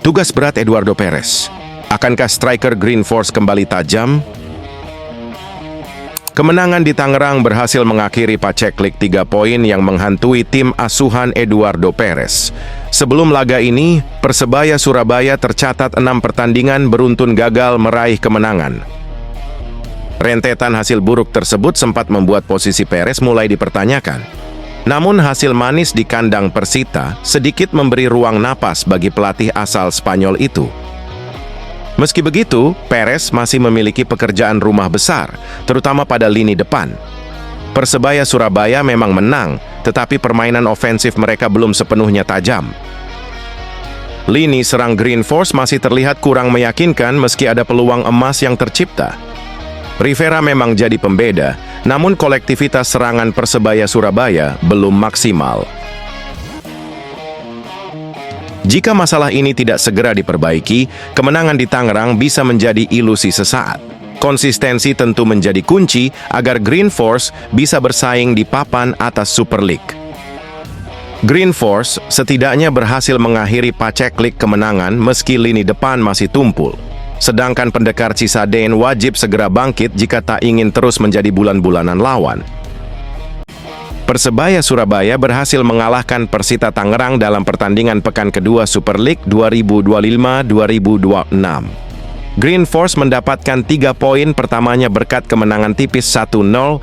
Tugas berat Eduardo Perez. Akankah striker Green Force kembali tajam? Kemenangan di Tangerang berhasil mengakhiri paceklik 3 poin yang menghantui tim asuhan Eduardo Perez. Sebelum laga ini, Persebaya Surabaya tercatat 6 pertandingan beruntun gagal meraih kemenangan. Rentetan hasil buruk tersebut sempat membuat posisi Perez mulai dipertanyakan. Namun hasil manis di kandang Persita sedikit memberi ruang napas bagi pelatih asal Spanyol itu. Meski begitu, Perez masih memiliki pekerjaan rumah besar, terutama pada lini depan. Persebaya Surabaya memang menang, tetapi permainan ofensif mereka belum sepenuhnya tajam. Lini serang Green Force masih terlihat kurang meyakinkan meski ada peluang emas yang tercipta. Rivera memang jadi pembeda, namun kolektivitas serangan Persebaya Surabaya belum maksimal. Jika masalah ini tidak segera diperbaiki, kemenangan di Tangerang bisa menjadi ilusi sesaat. Konsistensi tentu menjadi kunci agar Green Force bisa bersaing di papan atas Super League. Green Force setidaknya berhasil mengakhiri paceklik kemenangan meski lini depan masih tumpul. Sedangkan pendekar Cisadane wajib segera bangkit jika tak ingin terus menjadi bulan-bulanan lawan. Persebaya Surabaya berhasil mengalahkan Persita Tangerang dalam pertandingan pekan kedua Super League 2025-2026. Green Force mendapatkan 3 poin pertamanya berkat kemenangan tipis 1-0.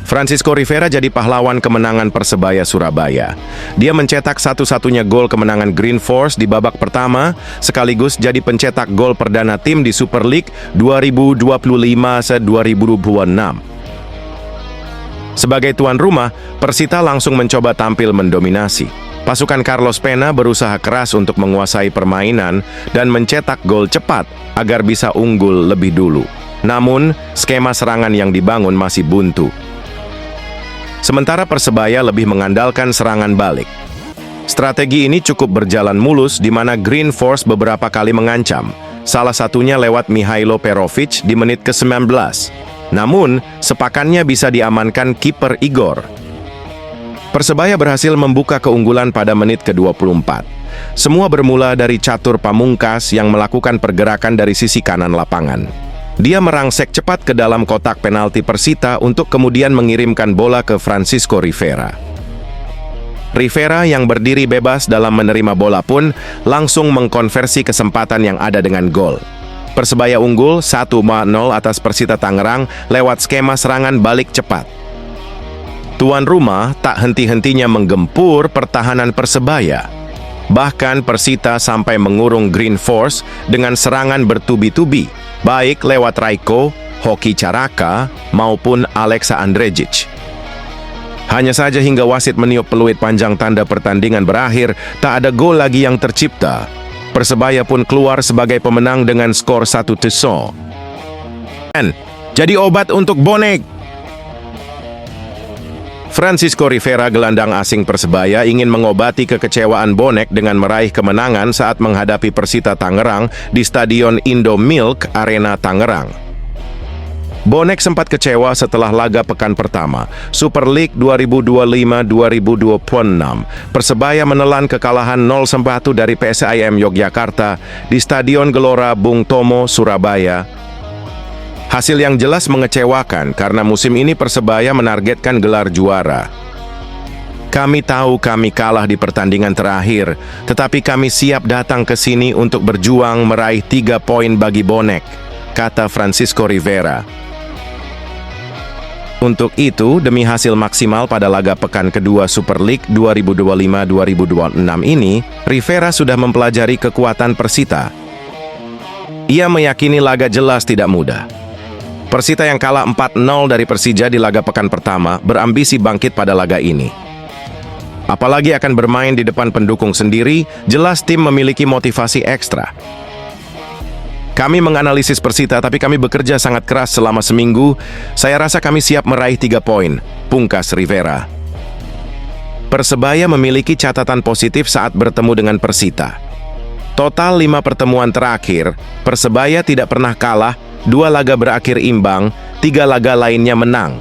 Francisco Rivera jadi pahlawan kemenangan Persebaya Surabaya. Dia mencetak satu-satunya gol kemenangan Green Force di babak pertama, sekaligus jadi pencetak gol perdana tim di Super League 2025-2026. Sebagai tuan rumah, Persita langsung mencoba tampil mendominasi. Pasukan Carlos Pena berusaha keras untuk menguasai permainan dan mencetak gol cepat agar bisa unggul lebih dulu. Namun, skema serangan yang dibangun masih buntu. Sementara Persebaya lebih mengandalkan serangan balik. Strategi ini cukup berjalan mulus di mana Green Force beberapa kali mengancam, salah satunya lewat Mihailo Perovic di menit ke-19. Namun, sepakannya bisa diamankan kiper Igor. Persebaya berhasil membuka keunggulan pada menit ke-24. Semua bermula dari Catur Pamungkas yang melakukan pergerakan dari sisi kanan lapangan. Dia merangsek cepat ke dalam kotak penalti Persita untuk kemudian mengirimkan bola ke Francisco Rivera. Rivera yang berdiri bebas dalam menerima bola pun langsung mengkonversi kesempatan yang ada dengan gol. Persebaya unggul 1-0 atas Persita Tangerang lewat skema serangan balik cepat. Tuan rumah tak henti-hentinya menggempur pertahanan Persebaya. Bahkan Persita sampai mengurung Green Force dengan serangan bertubi-tubi, baik lewat Raiko, Hoki Caraka, maupun Alexa Andrejic. Hanya saja hingga wasit meniup peluit panjang tanda pertandingan berakhir, tak ada gol lagi yang tercipta. Persebaya pun keluar sebagai pemenang dengan skor 1-0. Jadi obat untuk bonek. Francisco Rivera, gelandang asing Persebaya, ingin mengobati kekecewaan bonek dengan meraih kemenangan saat menghadapi Persita Tangerang di Stadion Indomilk Arena Tangerang. Bonek sempat kecewa setelah laga pekan pertama Super League 2025-2026. Persebaya menelan kekalahan 0-1 dari PSIM Yogyakarta di Stadion Gelora Bung Tomo, Surabaya. Hasil yang jelas mengecewakan karena musim ini Persebaya menargetkan gelar juara. Kami tahu kami kalah di pertandingan terakhir, tetapi kami siap datang ke sini untuk berjuang meraih 3 poin bagi bonek, kata Francisco Rivera. Untuk itu, demi hasil maksimal pada laga pekan kedua Super League 2025-2026 ini, Rivera sudah mempelajari kekuatan Persita. Ia meyakini laga jelas tidak mudah. Persita yang kalah 4-0 dari Persija di laga pekan pertama berambisi bangkit pada laga ini. Apalagi akan bermain di depan pendukung sendiri, jelas tim memiliki motivasi ekstra. Kami menganalisis Persita, tapi kami bekerja sangat keras selama seminggu. Saya rasa kami siap meraih 3 poin, pungkas Rivera. Persebaya memiliki catatan positif saat bertemu dengan Persita. Total 5 pertemuan terakhir, Persebaya tidak pernah kalah, 2 laga berakhir imbang, 3 laga lainnya menang.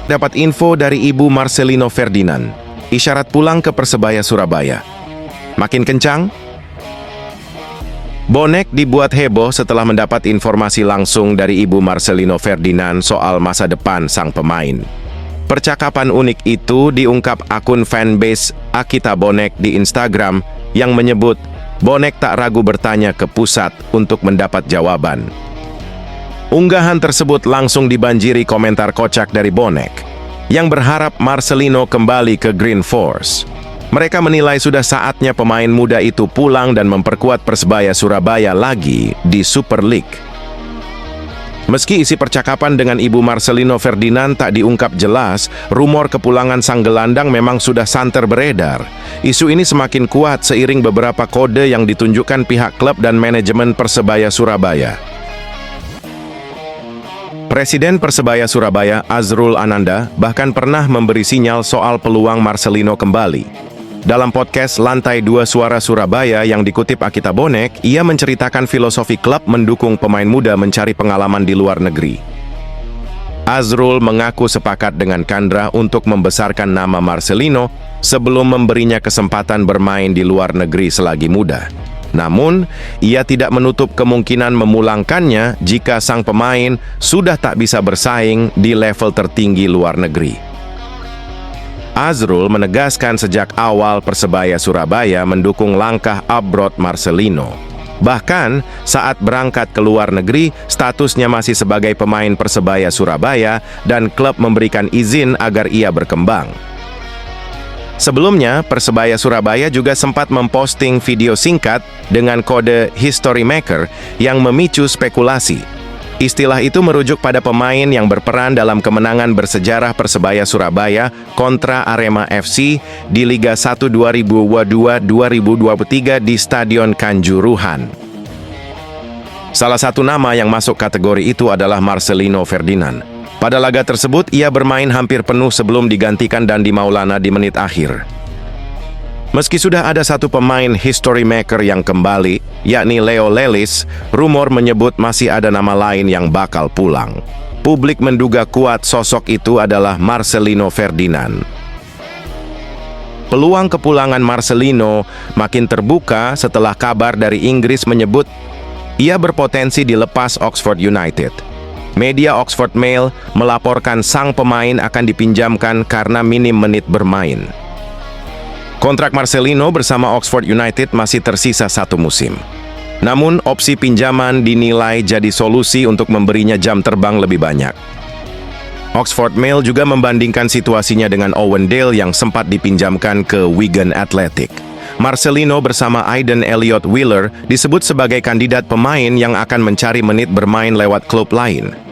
dapat info dari Ibu Marcelino Ferdinand. Isyarat pulang ke Persebaya Surabaya. Makin kencang? Bonek dibuat heboh setelah mendapat informasi langsung dari Ibu Marcelino Ferdinand soal masa depan sang pemain. Percakapan unik itu diungkap akun fanbase Akita Bonek di Instagram yang menyebut Bonek tak ragu bertanya ke pusat untuk mendapat jawaban. Unggahan tersebut langsung dibanjiri komentar kocak dari Bonek yang berharap Marcelino kembali ke Green Force. Mereka menilai sudah saatnya pemain muda itu pulang dan memperkuat Persebaya Surabaya lagi di Super League. Meski isi percakapan dengan Ibu Marcelino Ferdinand tak diungkap jelas, rumor kepulangan sang gelandang memang sudah santer beredar. Isu ini semakin kuat seiring beberapa kode yang ditunjukkan pihak klub dan manajemen Persebaya Surabaya. Presiden Persebaya Surabaya, Azrul Ananda, bahkan pernah memberi sinyal soal peluang Marcelino kembali. Dalam podcast Lantai 2 Suara Surabaya yang dikutip Akita Bonek, ia menceritakan filosofi klub mendukung pemain muda mencari pengalaman di luar negeri. Azrul mengaku sepakat dengan Kandra untuk membesarkan nama Marcelino sebelum memberinya kesempatan bermain di luar negeri selagi muda. Namun, ia tidak menutup kemungkinan memulangkannya jika sang pemain sudah tak bisa bersaing di level tertinggi luar negeri. Azrul menegaskan sejak awal Persebaya Surabaya mendukung langkah abroad Marcelino. Bahkan, saat berangkat ke luar negeri, statusnya masih sebagai pemain Persebaya Surabaya dan klub memberikan izin agar ia berkembang. Sebelumnya, Persebaya Surabaya juga sempat memposting video singkat dengan kode History Maker yang memicu spekulasi. Istilah itu merujuk pada pemain yang berperan dalam kemenangan bersejarah Persebaya Surabaya kontra Arema FC di Liga 1 2022-2023 di Stadion Kanjuruhan. Salah satu nama yang masuk kategori itu adalah Marcelino Ferdinand. Pada laga tersebut, ia bermain hampir penuh sebelum digantikan Dandi Maulana di menit akhir. Meski sudah ada satu pemain history maker yang kembali, yakni Leo Lelis, rumor menyebut masih ada nama lain yang bakal pulang. Publik menduga kuat sosok itu adalah Marcelino Ferdinand. Peluang kepulangan Marcelino makin terbuka setelah kabar dari Inggris menyebut ia berpotensi dilepas Oxford United. Media Oxford Mail melaporkan sang pemain akan dipinjamkan karena minim menit bermain. Kontrak Marcelino bersama Oxford United masih tersisa 1 musim. Namun, opsi pinjaman dinilai jadi solusi untuk memberinya jam terbang lebih banyak. Oxford Mail juga membandingkan situasinya dengan Owen Dale yang sempat dipinjamkan ke Wigan Athletic. Marcelino bersama Aiden Elliott Wheeler disebut sebagai kandidat pemain yang akan mencari menit bermain lewat klub lain.